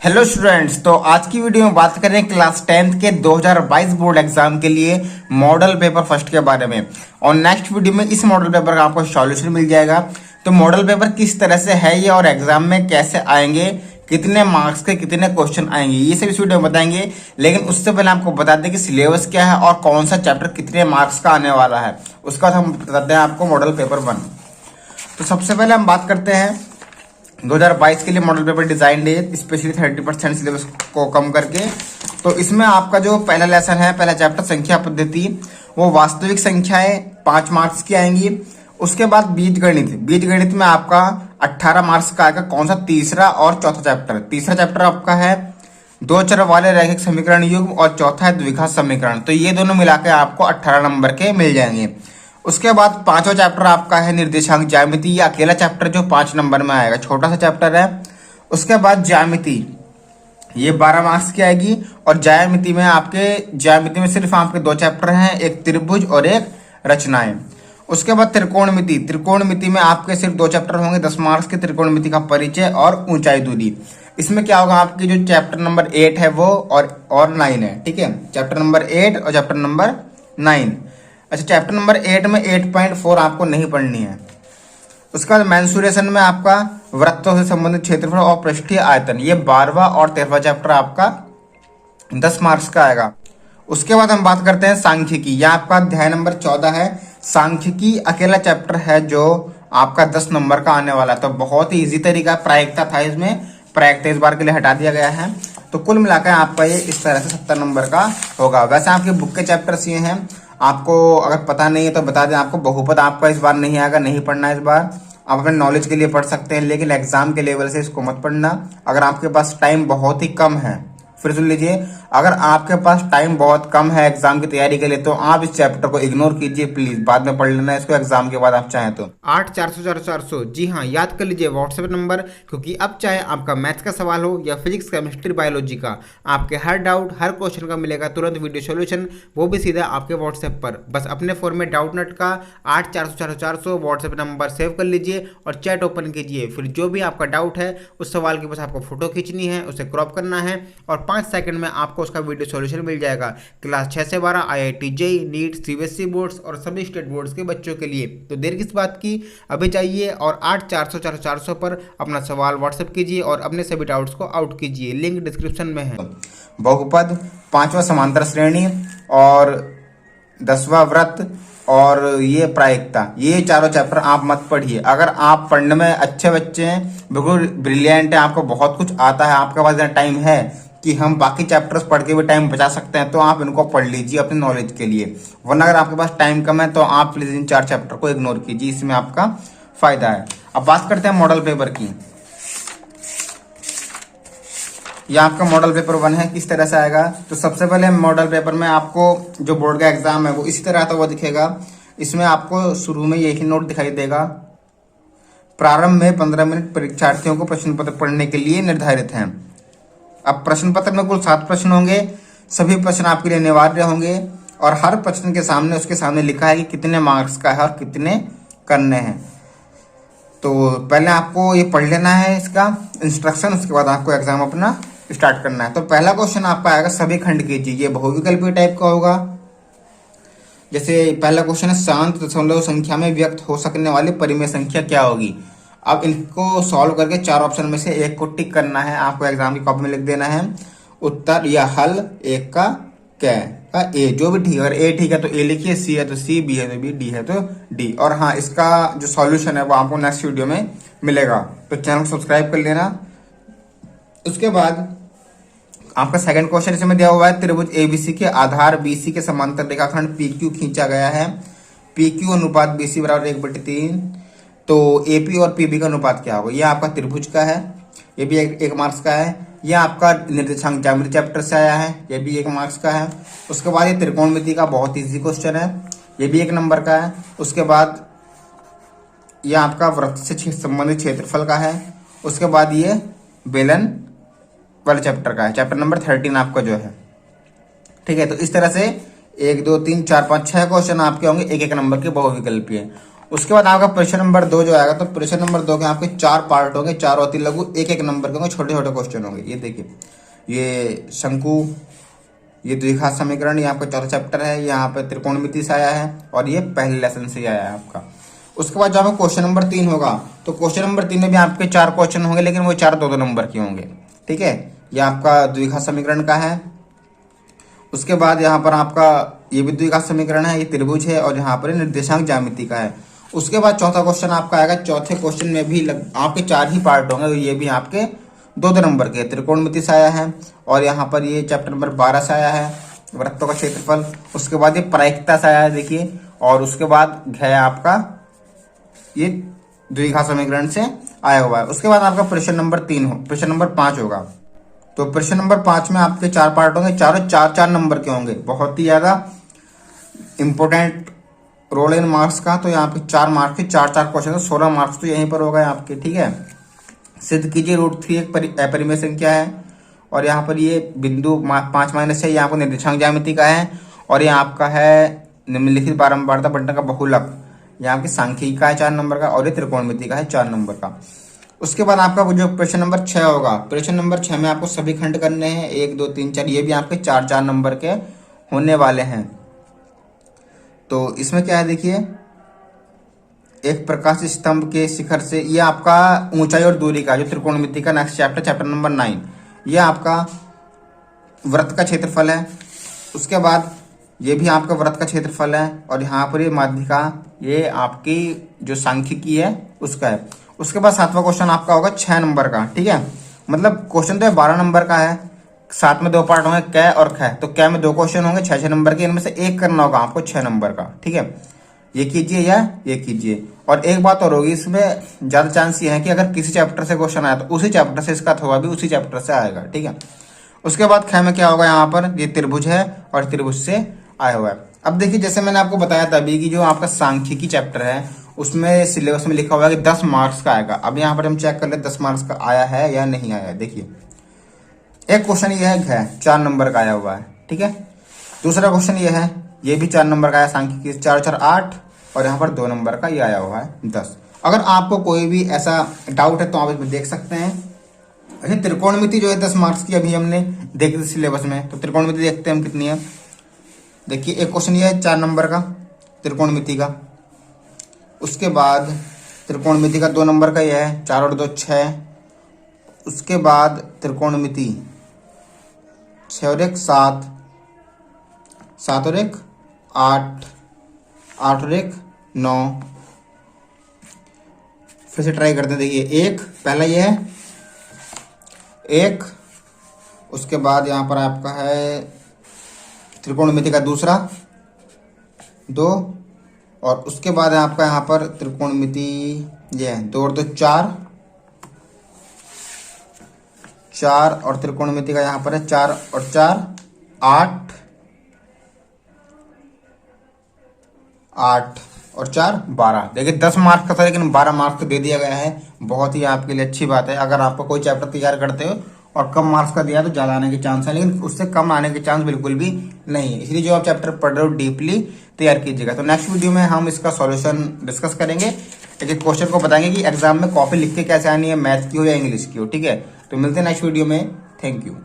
Hello students, तो आज की वीडियो में बात करें क्लास 10th के 2022 बोर्ड एग्जाम के लिए मॉडल पेपर फर्स्ट के बारे में। और नेक्स्ट वीडियो में इस मॉडल पेपर का आपको सॉल्यूशन मिल जाएगा। तो मॉडल पेपर किस तरह से है ये और एग्जाम में कैसे आएंगे, कितने मार्क्स के कितने क्वेश्चन आएंगे, ये सब इस वीडियो में बताएंगे। लेकिन उससे पहले आपको बता दें कि सिलेबस क्या है और कौन सा चैप्टर कितने मार्क्स का आने वाला है। उसका बाद हम बताते हैं आपको मॉडल पेपर 1। तो सबसे पहले हम बात करते हैं 2022 के लिए मॉडल पेपर डिजाइन है स्पेशली 30% सिलेबस को कम करके। तो इसमें आपका जो पहला लेसन है, पहला चैप्टर संख्या पद्धति, वो वास्तविक संख्याएं 5 मार्क्स की आएंगी। उसके बाद बीज गणित में आपका 18 मार्क्स का आएगा। कौन सा? तीसरा और चौथा चैप्टर। तीसरा चैप्टर आपका है दो चर वाले रैखिक समीकरण युग्म और चौथा है द्विघात समीकरण। तो ये दोनों मिलाकर आपको 18 नंबर के मिल जाएंगे। उसके बाद पांचवा चैप्टर आपका है निर्देशांक ज्यामिति, ये अकेला चैप्टर जो 5 नंबर में आएगा, छोटा सा चैप्टर है। उसके बाद ज्यामिति, ये 12 मार्क्स की आएगी। और ज्यामिति में सिर्फ आपके 2 चैप्टर हैं, एक त्रिभुज और एक रचनाएं। उसके बाद त्रिकोणमिति में आपके सिर्फ 2 चैप्टर होंगे, 10 मार्क्स के, त्रिकोणमिति का परिचय और ऊंचाई दूरी। इसमें क्या होगा, आपकी जो चैप्टर नंबर 8 है वो और 9 है, ठीक है। चैप्टर नंबर 8 और चैप्टर नंबर 9। अच्छा, चैप्टर नंबर 8 में 8.4 आपको नहीं पढ़नी है। उसके बाद मेंसुरेशन में आपका वृत्तों से संबंधित क्षेत्रफल और पृष्ठीय आयतन, ये 12वां और 13वां चैप्टर आपका 10 मार्क्स का आएगा। उसके बाद हम बात करते हैं सांख्यिकी, यह आपका अध्याय नंबर 14 है। सांख्यिकी अकेला चैप्टर है जो आपका 10 नंबर का आने वाला है। तो बहुत ही ईजी तरीका, प्रायिकता था इसमें, प्रायिकता इस बार के लिए हटा दिया गया है। तो कुल मिलाकर आपका ये इस तरह से 70 नंबर का होगा। वैसे आपके बुक के चैप्टर्स ये हैं, आपको अगर पता नहीं है तो बता दें, आपको बहुपद आपका इस बार नहीं आएगा, नहीं पढ़ना इस बार। आप अपने नॉलेज के लिए पढ़ सकते हैं, लेकिन एग्जाम के लेवल से इसको मत पढ़ना। अगर आपके पास टाइम बहुत ही कम है, फिर सुन लीजिए, अगर आपके पास टाइम बहुत कम है एग्जाम की तैयारी के लिए, तो आप इस चैप्टर को इग्नोर कीजिए प्लीज, बाद में पढ़ लेना इसको एग्जाम के बाद आप चाहें तो। 8400 जी हाँ, याद कर लीजिए व्हाट्सएप नंबर, क्योंकि अब चाहे आपका मैथ्स का सवाल हो या फिजिक्स, केमिस्ट्री, बायोलॉजी का, आपके हर डाउट, हर क्वेश्चन का मिलेगा तुरंत वीडियो सोल्यूशन, वो भी सीधा आपके व्हाट्सएप पर। बस अपने फोन में डाउटनेट का 8400 व्हाट्सएप नंबर सेव कर लीजिए और चैट ओपन कीजिए। फिर जो भी आपका डाउट है उस सवाल की बस आपको फोटो खींचनी है, उसे क्रॉप करना है और 5 सेकंड में आपको उसका वीडियो सॉल्यूशन मिल जाएगा। क्लास 6 से 12 IIT JEE NEET CBSE boards और सभी स्टेट बोर्ड्स के बच्चों के लिए। तो देर किस बात की, अभी जाइए और 8400 पर अपना सवाल व्हाट्सएप कीजिए और अपने सभी डाउट्स को आउट कीजिए, लिंक डिस्क्रिप्शन में है। बहुपद, 5वां समांतर श्रेणी और 10वां वृत्त और ये प्रायिकता, ये चारों चैप्टर आप मत पढ़िए। अगर आप पढ़ने में अच्छे बच्चे हैं, बिल्कुल ब्रिलियंट है, आपको बहुत कुछ आता है, आपके पास टाइम है कि हम बाकी चैप्टर्स पढ़ के भी टाइम बचा सकते हैं, तो आप इनको पढ़ लीजिए अपने नॉलेज के लिए। वरना अगर आपके पास टाइम कम है तो आप प्लीज इन 4 चैप्टर को इग्नोर कीजिए, इसमें आपका फायदा है। अब बात करते हैं मॉडल पेपर की। यह आपका मॉडल पेपर 1 है, किस तरह से आएगा। तो सबसे पहले मॉडल पेपर में आपको जो बोर्ड का एग्जाम है वो इसी तरह आता हुआ दिखेगा। इसमें आपको शुरू में यही नोट दिखाई देगा, प्रारंभ में 15 मिनट परीक्षार्थियों को प्रश्न पत्र पढ़ने के लिए निर्धारित हैं। अब प्रश्न पत्र में कुल 7 प्रश्न होंगे, सभी प्रश्न आपके लिए अनिवार्य होंगे और हर प्रश्न के सामने उसके सामने लिखा है कि कितने मार्क्स का है और कितने करने हैं। तो पहले आपको ये पढ़ लेना है इसका इंस्ट्रक्शन, उसके बाद आपको एग्जाम अपना स्टार्ट करना है। तो पहला क्वेश्चन आपका आएगा सभी खंड कीजिए, ये बहुविकल्पीय टाइप का होगा। जैसे पहला क्वेश्चन है, शांत दशमलव संख्या में व्यक्त हो सकने वाली परिमेय संख्या क्या होगी। अब इनको सॉल्व करके 4 ऑप्शन में से एक को टिक करना है, आपको एग्जाम की कॉपी में लिख देना है उत्तर या हल 1 का क्या का ए, जो भी ठीक है। अगर ए ठीक है तो ए लिखिए, सी है तो सी, बी है तो बी, डी है तो डी। और हाँ, इसका जो सॉल्यूशन है वो आपको नेक्स्ट वीडियो में मिलेगा, तो चैनल को सब्सक्राइब कर लेना। उसके बाद आपका सेकंड क्वेश्चन इसमें दिया हुआ है, त्रिभुज ABC के आधार BC के समांतर रेखाखंड PQ खींचा गया है, PQ अनुपात BC बराबर 1/3। तो AP और PB का अनुपात क्या होगा। यह आपका त्रिभुज का है, ये भी 1 मार्क्स का है। यह आपका निर्देशांक ज्यामिति चैप्टर से आया है, ये भी 1 मार्क्स का है। उसके बाद ये त्रिकोणमिति का बहुत इजी क्वेश्चन है, ये भी 1 नंबर का है। उसके बाद यह आपका वृत्त से संबंधित क्षेत्रफल का है। उसके बाद ये बेलन वाले चैप्टर का है, चैप्टर नंबर 13 आपका जो है, ठीक है। तो इस तरह से 1 2 3 4 5 6 क्वेश्चन आपके होंगे 1-1 नंबर के बहुविकल्पीय। उसके बाद आपका प्रश्न नंबर 2 जो आएगा, तो प्रश्न नंबर 2 के आपके 4 पार्ट होंगे, 4 अति लघु, एक एक नंबर के होंगे, छोटे छोटे क्वेश्चन होंगे। ये देखिए, ये शंकु, ये द्विघात समीकरण, ये आपका चौथा चैप्टर है, यहाँ पे त्रिकोणमिति से आया है और ये पहले लेसन से आया है आपका। उसके बाद जब क्वेश्चन नंबर 3 होगा, तो क्वेश्चन नंबर 3 में भी आपके 4 क्वेश्चन होंगे, लेकिन वो 4 2 नंबर के होंगे। ठीक है, ये आपका द्विघात समीकरण का है। उसके बाद यहाँ पर आपका ये भी द्विघात समीकरण है, ये त्रिभुज है, और यहाँ पर निर्देशांक ज्यामिति का है। उसके बाद चौथा क्वेश्चन आपका आएगा, चौथे क्वेश्चन में भी आपके 4 ही पार्ट होंगे, ये भी आपके 2 नंबर के, त्रिकोणमिति से आया है, और यहाँ पर ये चैप्टर नंबर 12 से आया है, वृत्तों का क्षेत्रफल। उसके बाद ये प्रायिकता से आया है, देखिए, और उसके बाद है आपका ये द्विघात समीकरण से आया हुआ है। उसके बाद आपका प्रश्न नंबर 3 हो, प्रश्न नंबर 5 होगा। तो प्रश्न नंबर 5 में आपके 4 पार्ट होंगे, चारों 4 नंबर के होंगे, बहुत ही ज्यादा इंपॉर्टेंट रोल इन मार्क्स का। तो यहाँ पे 4 मार्क्स के 4 क्वेश्चन, 16 मार्क्स तो यहीं पर होगा आपके। ठीक है, सिद्ध कीजिए √3 एक अपरिमेय संख्या है, और यहाँ पर ये बिंदु 5 - 6 ये आपको निर्देशांक ज्यामिति का है, और ये आपका है निम्नलिखित बारंबारता बंटन का बहुलक, यहाँ आपकी सांख्यिकी का है 4 नंबर का, और ये त्रिकोणमिति का है 4 नंबर का। उसके बाद आपका जो प्रश्न नंबर 6 होगा, प्रश्न नंबर 6 में आपको सभी खंड करने हैं, 1 2 3 4, ये भी आपके 4 नंबर के होने वाले हैं। तो इसमें क्या है, देखिए, एक प्रकाश स्तंभ के शिखर से, ये आपका ऊंचाई और दूरी का जो त्रिकोणमिति का नेक्स्ट चैप्टर, चैप्टर नंबर 9, ये आपका वृत्त का क्षेत्रफल है। उसके बाद ये भी आपका वृत्त का क्षेत्रफल है, और यहाँ पर ये माध्यिका, ये आपकी जो सांख्यिकी है उसका है। उसके बाद 7वां क्वेश्चन आपका होगा 6 नंबर का। ठीक है, मतलब क्वेश्चन तो 12 नंबर का है, 7 में 2 पार्ट होंगे, क और ख। तो क में 2 क्वेश्चन होंगे 6 नंबर के, इनमें से एक करना होगा आपको 6 नंबर का। ठीक है, ये कीजिए या ये कीजिए। और एक बात और होगी, इसमें ज्यादा चांस ये है कि अगर किसी चैप्टर से क्वेश्चन आया तो उसी चैप्टर से इसका थोड़ा भी उसी चैप्टर से आएगा। ठीक है, उसके बाद ख में क्या होगा, यहाँ पर ये त्रिभुज है और त्रिभुज से आया हुआ है। अब देखिए, जैसे मैंने आपको बताया था अभी कि जो आपका सांख्यिकी चैप्टर है उसमें सिलेबस में लिखा हुआ है कि 10 मार्क्स का आएगा। अब यहाँ पर हम चेक कर ले 10 मार्क्स का आया है या नहीं आया है। देखिए, एक क्वेश्चन ये है 4 नंबर का आया हुआ है। ठीक है, दूसरा क्वेश्चन ये है, ये भी 4 नंबर का आया, सांख्यिकी 4 4 8, और यहाँ पर 2 नंबर का ये आया हुआ है 10। अगर आपको कोई भी ऐसा डाउट है तो आप इसमें देख सकते हैं। अच्छा, त्रिकोणमिति जो है 10 मार्क्स की अभी हमने देखी थी सिलेबस में, तो त्रिकोणमिति देखते हैं हम कितनी है। देखिए, एक क्वेश्चन ये है 4 नंबर का त्रिकोणमिति का। उसके बाद त्रिकोणमिति का 2 नंबर का ये है, 4 और 2 6। उसके बाद त्रिकोणमिति 6 और 1 7, 7 और 1 8, 8 और 1 9। फिर से ट्राई करते हैं। देखिए, एक पहला ये है 1, उसके बाद यहाँ पर आपका है त्रिकोणमिति का दूसरा 2, और उसके बाद आपका यहाँ पर त्रिकोणमिति ये है 2 और 2 4, 4, और त्रिकोणमिति का यहाँ पर है 4 और 4 8, 8 और 4 12। देखिए, 10 मार्क्स का था, लेकिन 12 मार्क्स तो दे दिया गया है। बहुत ही आपके लिए अच्छी बात है। अगर आपको कोई चैप्टर तैयार करते हो और कम मार्क्स का दिया तो ज़्यादा आने के चांस है, लेकिन उससे कम आने के चांस बिल्कुल भी नहीं है। इसलिए जो आप चैप्टर पढ़ रहे हो डीपली तैयार कीजिएगा। तो नेक्स्ट वीडियो में हम इसका सॉल्यूशन डिस्कस करेंगे, एक क्वेश्चन को बताएंगे कि एग्जाम में कॉपी लिख के कैसे आनी है, मैथ की हो या इंग्लिश की हो। ठीक है, तो मिलते हैं नेक्स्ट वीडियो में। Thank you.